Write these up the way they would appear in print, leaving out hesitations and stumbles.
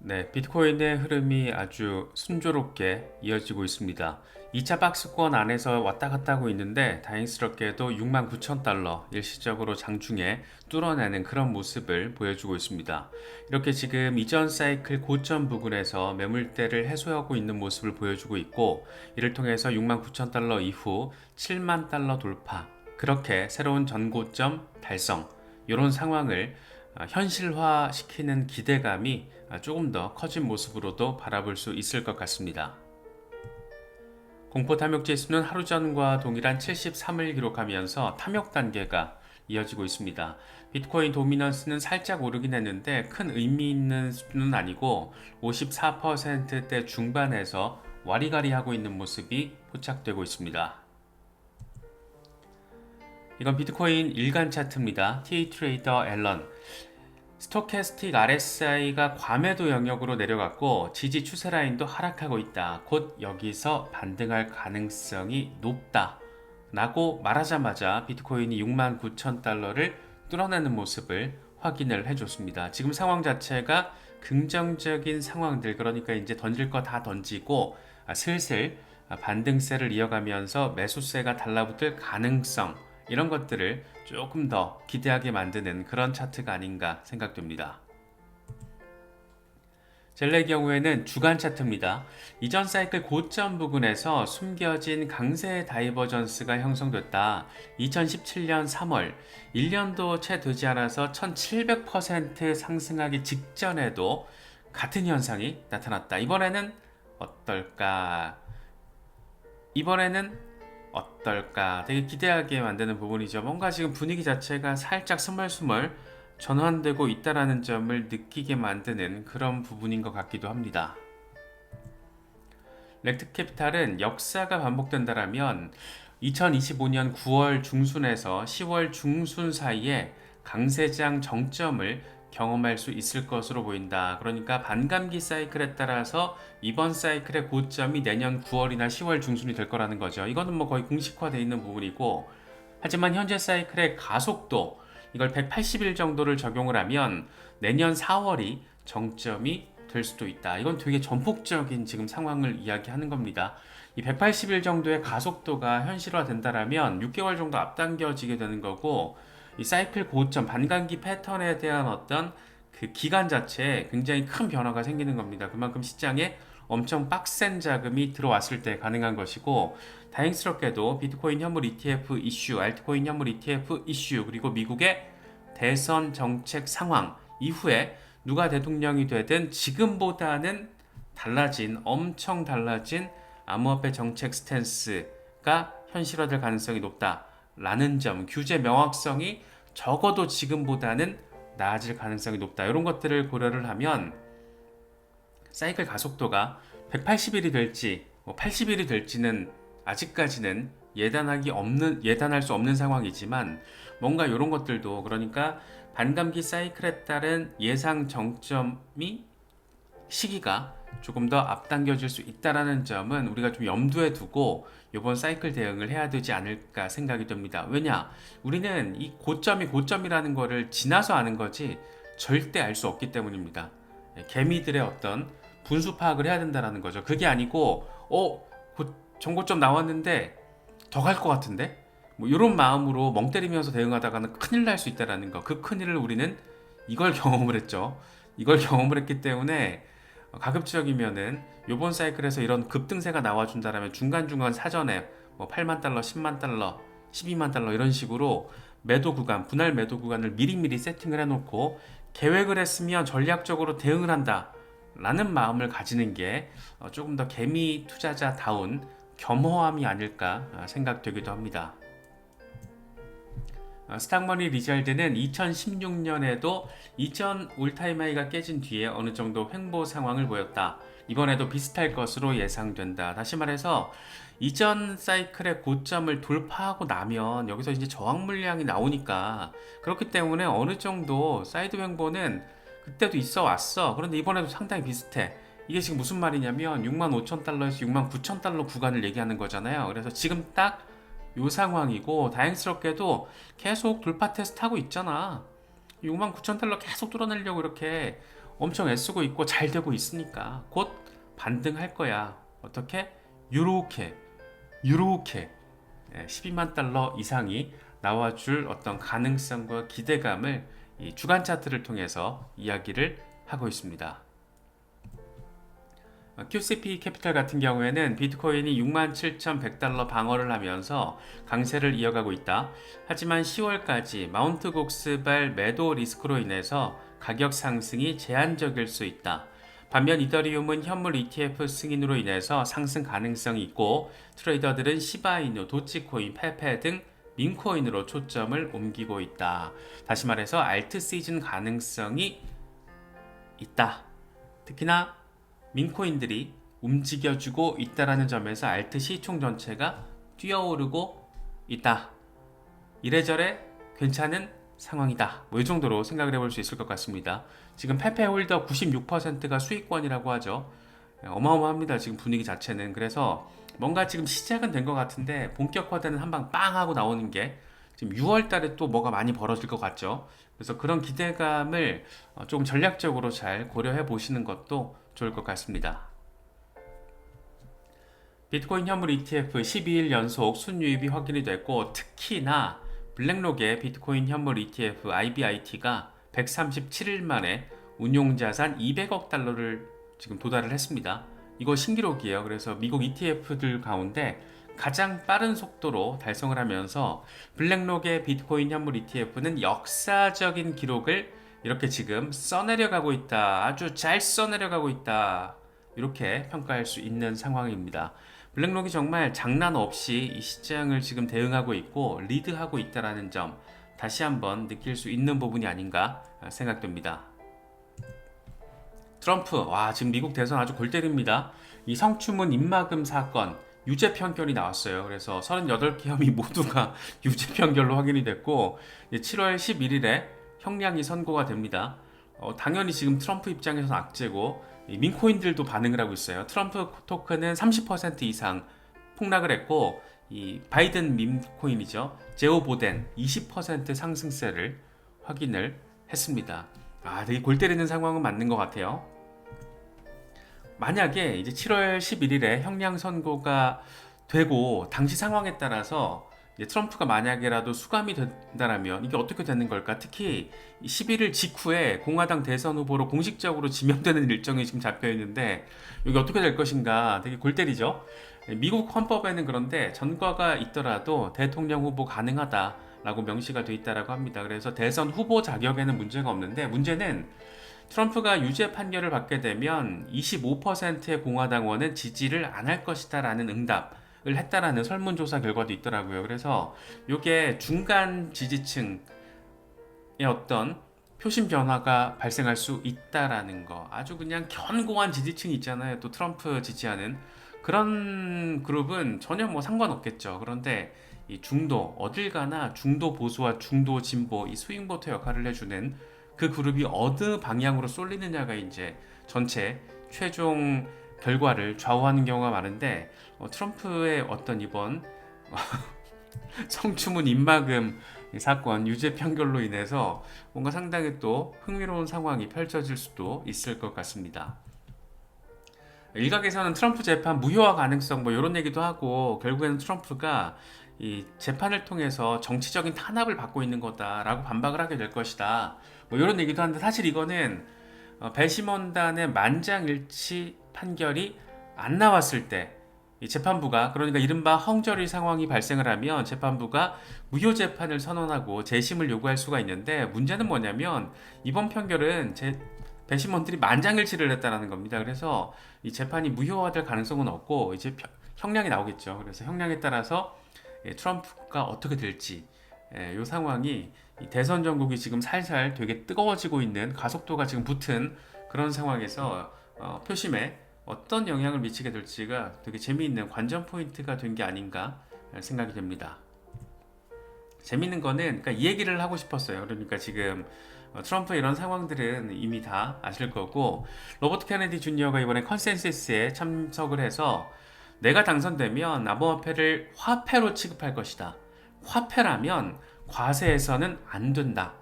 네, 비트코인의 흐름이 아주 순조롭게 이어지고 있습니다. 2차 박스권 안에서 왔다 갔다 하고 있는데 다행스럽게도 69,000달러 일시적으로 장중에 뚫어내는 그런 모습을 보여주고 있습니다. 이렇게 지금 이전 사이클 고점 부근에서 매물대를 해소하고 있는 모습을 보여주고 있고, 이를 통해서 69,000달러 이후 7만 달러 돌파, 그렇게 새로운 전고점 달성, 이런 상황을 현실화시키는 기대감이 조금 더 커진 모습으로도 바라볼 수 있을 것 같습니다. 공포 탐욕 지수는 하루 전과 동일한 73을 기록하면서 탐욕 단계가 이어지고 있습니다. 비트코인 도미넌스는 살짝 오르긴 했는데 큰 의미 있는 수준은 아니고 54%대 중반에서 와리가리 하고 있는 모습이 포착되고 있습니다. 이건 비트코인 일간 차트입니다. TA 트레이더 앨런. 스토캐스틱 RSI가 과매도 영역으로 내려갔고 지지 추세 라인도 하락하고 있다. 곧 여기서 반등할 가능성이 높다. 라고 말하자마자 비트코인이 69,000달러를 뚫어내는 모습을 확인을 해줬습니다. 지금 상황 자체가 긍정적인 상황들, 그러니까 이제 던질 거 다 던지고 슬슬 반등세를 이어가면서 매수세가 달라붙을 가능성, 이런 것들을 조금 더 기대하게 만드는 그런 차트가 아닌가 생각됩니다. 젤의 경우에는 주간 차트입니다. 이전 사이클 고점 부근에서 숨겨진 강세 다이버전스가 형성됐다. 2017년 3월, 1년도 채 되지 않아서 1700% 상승하기 직전에도 같은 현상이 나타났다. 이번에는 어떨까? 되게 기대하게 만드는 부분이죠. 뭔가 지금 분위기 자체가 살짝 스멀스멀 전환되고 있다라는 점을 느끼게 만드는 그런 부분인 것 같기도 합니다. 렉트캐피탈은 역사가 반복된다라면 2025년 9월 중순에서 10월 중순 사이에 강세장 정점을 경험할 수 있을 것으로 보인다. 그러니까 반감기 사이클에 따라서 이번 사이클의 고점이 내년 9월이나 10월 중순이 될 거라는 거죠. 이거는 뭐 거의 공식화되어 있는 부분이고, 하지만 현재 사이클의 가속도, 이걸 180일 정도를 적용을 하면 내년 4월이 정점이 될 수도 있다. 이건 되게 전폭적인 지금 상황을 이야기하는 겁니다. 이 180일 정도의 가속도가 현실화된다라면 6개월 정도 앞당겨지게 되는 거고, 이 사이클 고점 반감기 패턴에 대한 어떤 그 기간 자체에 굉장히 큰 변화가 생기는 겁니다. 그만큼 시장에 엄청 빡센 자금이 들어왔을 때 가능한 것이고, 다행스럽게도 비트코인 현물 ETF 이슈, 알트코인 현물 ETF 이슈, 그리고 미국의 대선 정책 상황 이후에 누가 대통령이 되든 지금보다는 엄청 달라진 암호화폐 정책 스탠스가 현실화될 가능성이 높다라는 점, 규제 명확성이 적어도 지금보다는 나아질 가능성이 높다. 이런 것들을 고려를 하면 사이클 가속도가 180일이 될지 80일이 될지는 아직까지는 예단할 수 없는 상황이지만, 뭔가 이런 것들도, 그러니까 반감기 사이클에 따른 예상 정점이 시기가 조금 더 앞당겨질 수 있다는 점은 우리가 좀 염두에 두고 이번 사이클 대응을 해야 되지 않을까 생각이 듭니다. 왜냐? 우리는 이 고점이 고점이라는 거를 지나서 아는 거지 절대 알 수 없기 때문입니다. 개미들의 어떤 분수 파악을 해야 된다는 거죠. 그게 아니고 정고점 나왔는데 더 갈 것 같은데? 뭐 이런 마음으로 멍 때리면서 대응하다가는 큰일 날 수 있다는 거. 그 큰일을 우리는 이걸 경험을 했죠. 이걸 경험을 했기 때문에 가급적이면은 요번 사이클에서 이런 급등세가 나와준다라면 중간중간 사전에 뭐 8만 달러, 10만 달러, 12만 달러 이런 식으로 매도 구간, 분할 매도 구간을 미리미리 세팅을 해놓고 계획을 했으면 전략적으로 대응을 한다 라는 마음을 가지는 게 조금 더 개미 투자자다운 겸허함이 아닐까 생각되기도 합니다. 스탁머니 리잘드는 2016년에도 이전 올타임 하이가 깨진 뒤에 어느 정도 횡보 상황을 보였다. 이번에도 비슷할 것으로 예상된다. 다시 말해서 이전 사이클의 고점을 돌파하고 나면 여기서 이제 저항 물량이 나오니까, 그렇기 때문에 어느 정도 사이드 횡보는 그때도 있어 왔어. 그런데 이번에도 상당히 비슷해. 이게 지금 무슨 말이냐면 65,000달러에서 69,000달러 구간을 얘기하는 거잖아요. 그래서 지금 딱 요 상황이고, 다행스럽게도 계속 돌파 테스트 하고 있잖아. 69,000달러 계속 뚫어내려고 이렇게 엄청 애쓰고 있고 잘 되고 있으니까 곧 반등할 거야. 어떻게? 요렇게 12만 달러 이상이 나와줄 어떤 가능성과 기대감을 이 주간 차트를 통해서 이야기를 하고 있습니다. QCP 캐피탈 같은 경우에는 비트코인이 67,100달러 방어를 하면서 강세를 이어가고 있다. 하지만 10월까지 마운트 곡스발 매도 리스크로 인해서 가격 상승이 제한적일 수 있다. 반면 이더리움은 현물 ETF 승인으로 인해서 상승 가능성이 있고 트레이더들은 시바이누, 도치코인, 페페 등 민코인으로 초점을 옮기고 있다. 다시 말해서 알트 시즌 가능성이 있다. 특히나 민코인들이 움직여주고 있다라는 점에서 알트 시총 전체가 뛰어오르고 있다. 이래저래 괜찮은 상황이다. 이 정도로 생각을 해볼 수 있을 것 같습니다. 지금 페페 홀더 96%가 수익권이라고 하죠. 어마어마합니다. 지금 분위기 자체는. 그래서 뭔가 지금 시작은 된 것 같은데 본격화되는 한방 빵 하고 나오는 게 지금 6월 달에 또 뭐가 많이 벌어질 것 같죠. 그래서 그런 기대감을 조금 전략적으로 잘 고려해 보시는 것도 좋을 것 같습니다. 비트코인 현물 ETF 12일 연속 순유입이 확인이 됐고 특히나 블랙록의 비트코인 현물 ETF IBIT가 137일 만에 운용자산 200억 달러를 지금 도달을 했습니다. 이거 신기록이에요. 그래서 미국 ETF들 가운데 가장 빠른 속도로 달성을 하면서 블랙록의 비트코인 현물 ETF는 역사적인 기록을 이렇게 지금 써내려가고 있다. 아주 잘 써내려가고 있다. 이렇게 평가할 수 있는 상황입니다. 블랙록이 정말 장난 없이 이 시장을 지금 대응하고 있고 리드하고 있다는 점 다시 한번 느낄 수 있는 부분이 아닌가 생각됩니다. 트럼프, 지금 미국 대선 아주 골 때립니다. 이 성추문 입막음 사건 유죄 판결이 나왔어요. 그래서 38개 혐의 모두가 유죄 판결로 확인이 됐고 7월 11일에 형량이 선고가 됩니다. 당연히 지금 트럼프 입장에서는 악재고 민코인들도 반응을 하고 있어요. 트럼프 토큰은 30% 이상 폭락을 했고 이 바이든 민코인이죠. 제오 보덴 20% 상승세를 확인을 했습니다. 되게 골 때리는 상황은 맞는 것 같아요. 만약에 이제 7월 11일에 형량 선고가 되고 당시 상황에 따라서 이제 트럼프가 만약에라도 수감이 된다면 이게 어떻게 되는 걸까? 특히 11일 직후에 공화당 대선 후보로 공식적으로 지명되는 일정이 지금 잡혀 있는데 여기 어떻게 될 것인가 되게 골 때리죠. 미국 헌법에는 그런데 전과가 있더라도 대통령 후보 가능하다라고 명시가 돼 있다라고 합니다. 그래서 대선 후보 자격에는 문제가 없는데 문제는 트럼프가 유죄 판결을 받게 되면 25%의 공화당원은 지지를 안 할 것이다라는 응답을 했다라는 설문조사 결과도 있더라고요. 그래서 이게 중간 지지층의 어떤 표심 변화가 발생할 수 있다라는 거. 아주 그냥 견고한 지지층이 있잖아요. 또 트럼프 지지하는 그런 그룹은 전혀 뭐 상관없겠죠. 그런데 이 중도 어딜 가나 중도 보수와 중도 진보 이 스윙보터 역할을 해주는 그 그룹이 어느 방향으로 쏠리느냐가 이제 전체 최종 결과를 좌우하는 경우가 많은데 트럼프의 어떤 이번 성추문 입막음 사건 유죄 판결로 인해서 뭔가 상당히 또 흥미로운 상황이 펼쳐질 수도 있을 것 같습니다. 일각에서는 트럼프 재판 무효화 가능성 이런 얘기도 하고 결국에는 트럼프가 이 재판을 통해서 정치적인 탄압을 받고 있는 거다라고 반박을 하게 될 것이다. 이런 얘기도 하는데 사실 이거는 배심원단의 만장일치 판결이 안 나왔을 때 이 재판부가 그러니까 이른바 헝저리 상황이 발생을 하면 재판부가 무효 재판을 선언하고 재심을 요구할 수가 있는데 문제는 뭐냐면 이번 판결은 배심원들이 만장일치를 했다는 겁니다. 그래서 이 재판이 무효화될 가능성은 없고 이제 형량이 나오겠죠. 그래서 형량에 따라서 트럼프가 어떻게 될지 이 상황이 대선 전국이 지금 살살 되게 뜨거워지고 있는 가속도가 지금 붙은 그런 상황에서 표심에 어떤 영향을 미치게 될지가 되게 재미있는 관전 포인트가 된 게 아닌가 생각이 됩니다. 재밌는 거는 그러니까 이 얘기를 하고 싶었어요. 그러니까 지금 트럼프 이런 상황들은 이미 다 아실 거고 로버트 케네디 주니어가 이번에 컨센서스에 참석을 해서 내가 당선되면 암호화폐를 화폐로 취급할 것이다. 화폐라면 과세해서는 안 된다.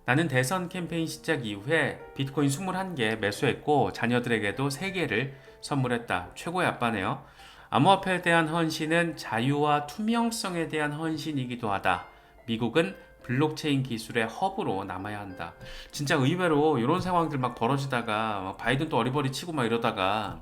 나는 대선 캠페인 시작 이후에 비트코인 21개 매수했고 자녀들에게도 3개를 선물했다. 최고의 아빠네요. 암호화폐에 대한 헌신은 자유와 투명성에 대한 헌신이기도 하다. 미국은 블록체인 기술의 허브로 남아야 한다. 진짜 의외로 이런 상황들 막 벌어지다가 막 바이든 또 어리버리 치고 막 이러다가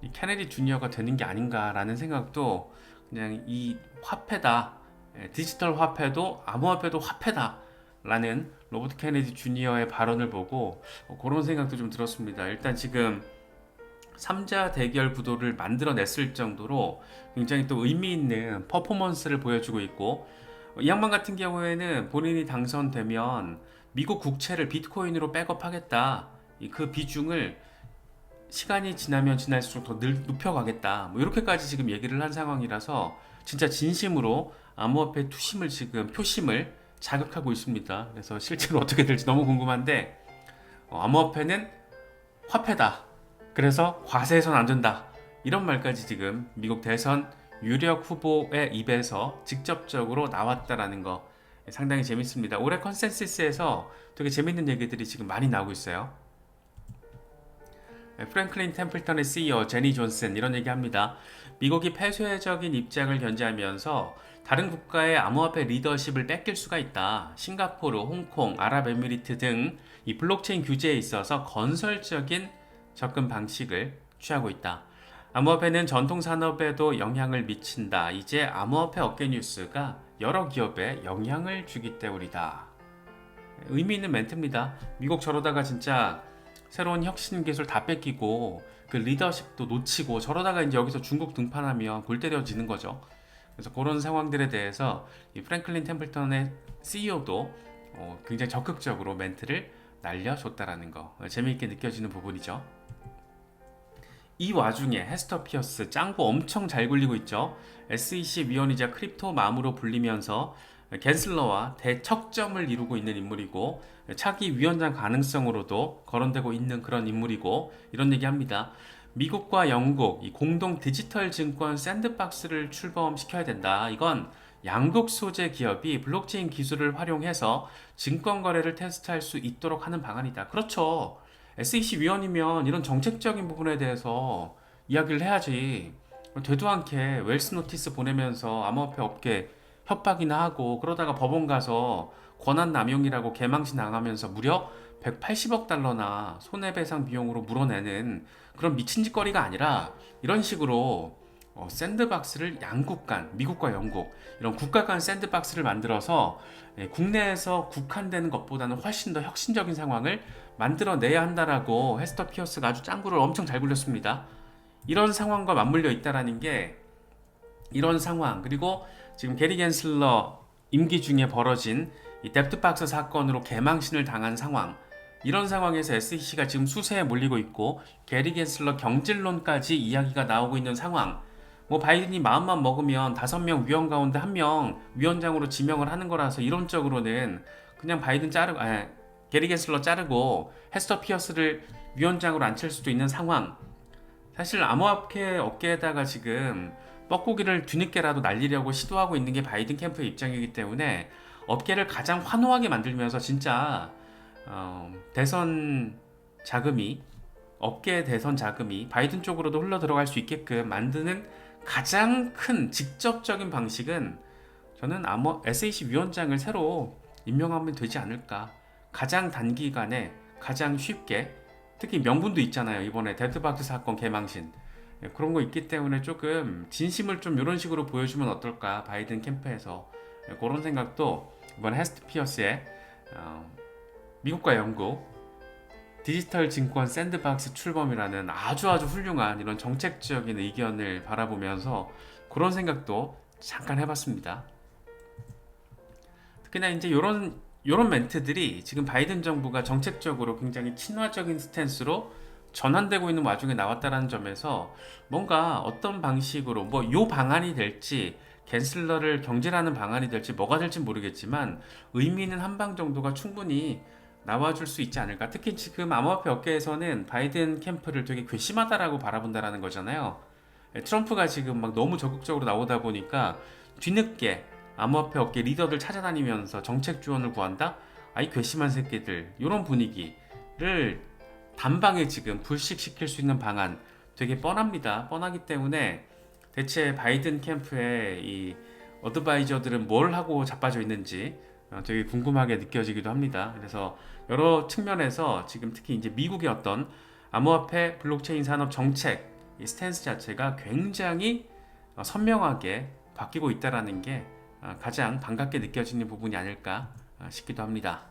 이 케네디 주니어가 되는 게 아닌가라는 생각도 그냥 이 화폐다. 디지털 화폐도 암호화폐도 화폐다. 라는 로버트 케네디 주니어의 발언을 보고 그런 생각도 좀 들었습니다. 일단 지금 3자 대결 구도를 만들어냈을 정도로 굉장히 또 의미 있는 퍼포먼스를 보여주고 있고 이 양반 같은 경우에는 본인이 당선되면 미국 국채를 비트코인으로 백업하겠다. 그 비중을 시간이 지나면 지날수록 더 높여가겠다. 뭐 이렇게까지 지금 얘기를 한 상황이라서 진짜 진심으로 암호화폐 투심을 지금 표심을 자극하고 있습니다. 그래서 실제로 어떻게 될지 너무 궁금한데 암호화폐는 화폐다. 그래서 과세해서는 안 된다. 이런 말까지 지금 미국 대선 유력 후보의 입에서 직접적으로 나왔다라는 거 상당히 재밌습니다. 올해 컨센서스에서 되게 재밌는 얘기들이 지금 많이 나오고 있어요. 프랭클린 템플턴의 CEO 제니 존슨 이런 얘기합니다. 미국이 폐쇄적인 입장을 견지하면서 다른 국가의 암호화폐 리더십을 뺏길 수가 있다. 싱가포르, 홍콩, 아랍에미리트 등 이 블록체인 규제에 있어서 건설적인 접근 방식을 취하고 있다. 암호화폐는 전통 산업에도 영향을 미친다. 이제 암호화폐 업계 뉴스가 여러 기업에 영향을 주기 때문이다. 의미 있는 멘트입니다. 미국 저러다가 진짜 새로운 혁신 기술 다 뺏기고 그 리더십도 놓치고 저러다가 이제 여기서 중국 등판하면 골 때려지는 거죠. 그래서 그런 상황들에 대해서 이 프랭클린 템플턴의 CEO도 굉장히 적극적으로 멘트를 날려줬다라는 거 재미있게 느껴지는 부분이죠. 이 와중에 헤스터 피어스 짱구 엄청 잘 굴리고 있죠. SEC 위원이자 크립토 맘으로 불리면서 갠슬러와 대척점을 이루고 있는 인물이고 차기 위원장 가능성으로도 거론되고 있는 그런 인물이고 이런 얘기합니다. 미국과 영국 이 공동 디지털 증권 샌드박스를 출범시켜야 된다. 이건 양국 소재 기업이 블록체인 기술을 활용해서 증권 거래를 테스트할 수 있도록 하는 방안이다. 그렇죠. SEC 위원이면 이런 정책적인 부분에 대해서 이야기를 해야지. 되도 않게 웰스 노티스 보내면서 암호화폐 업계 협박이나 하고 그러다가 법원 가서 권한 남용이라고 개망신 당하면서 무려 180억 달러나 손해배상 비용으로 물어내는 그런 미친 짓거리가 아니라 이런 식으로 샌드박스를 양국 간, 미국과 영국 이런 국가 간 샌드박스를 만들어서 국내에서 국한되는 것보다는 훨씬 더 혁신적인 상황을 만들어내야 한다라고 헤스터 피어스가 아주 짱구를 엄청 잘 굴렸습니다. 이런 상황과 맞물려 있다라는 게 이런 상황 그리고 지금 게리 갠슬러 임기 중에 벌어진 이 뎁트박스 사건으로 개망신을 당한 상황 이런 상황에서 SEC가 지금 수세에 몰리고 있고 게리 갠슬러 경질론까지 이야기가 나오고 있는 상황 뭐 바이든이 마음만 먹으면 5명 위원 가운데 1명 위원장으로 지명을 하는 거라서 이론적으로는 그냥 바이든 자르고 게리 갠슬러 자르고 헤스터 피어스를 위원장으로 앉힐 수도 있는 상황 사실 암호화폐 업계에다가 지금 뻐꾸기를 뒤늦게라도 날리려고 시도하고 있는 게 바이든 캠프의 입장이기 때문에 업계를 가장 환호하게 만들면서 진짜 대선 자금이 업계 대선 자금이 바이든 쪽으로도 흘러 들어갈 수 있게끔 만드는 가장 큰 직접적인 방식은 저는 SEC 위원장을 새로 임명하면 되지 않을까. 가장 단기간에 가장 쉽게 특히 명분도 있잖아요. 이번에 뎁트박스 사건 개망신 그런 거 있기 때문에 조금 진심을 좀 이런 식으로 보여주면 어떨까 바이든 캠프에서 그런 생각도 이번 헤스트 피어스의 미국과 영국 디지털 증권 샌드박스 출범이라는 아주 훌륭한 이런 정책적인 의견을 바라보면서 그런 생각도 잠깐 해봤습니다. 특히나 이제 이런 멘트들이 지금 바이든 정부가 정책적으로 굉장히 친화적인 스탠스로 전환되고 있는 와중에 나왔다는 점에서 뭔가 어떤 방식으로 뭐 요 방안이 될지 갠슬러를 경질하는 방안이 될지 뭐가 될지 모르겠지만 의미 있는 한방 정도가 충분히 나와줄 수 있지 않을까. 특히 지금 암호화폐 업계에서는 바이든 캠프를 되게 괘씸하다라고 바라본다라는 거잖아요. 트럼프가 지금 막 너무 적극적으로 나오다 보니까 뒤늦게 암호화폐 업계 리더들 찾아다니면서 정책 지원을 구한다? 아이 괘씸한 새끼들 이런 분위기를 단방에 지금 불식시킬 수 있는 방안 되게 뻔하기 때문에 대체 바이든 캠프의 이 어드바이저들은 뭘 하고 자빠져 있는지 되게 궁금하게 느껴지기도 합니다. 그래서 여러 측면에서 지금 특히 이제 미국의 어떤 암호화폐 블록체인 산업 정책 이 스탠스 자체가 굉장히 선명하게 바뀌고 있다라는 게 가장 반갑게 느껴지는 부분이 아닐까 싶기도 합니다.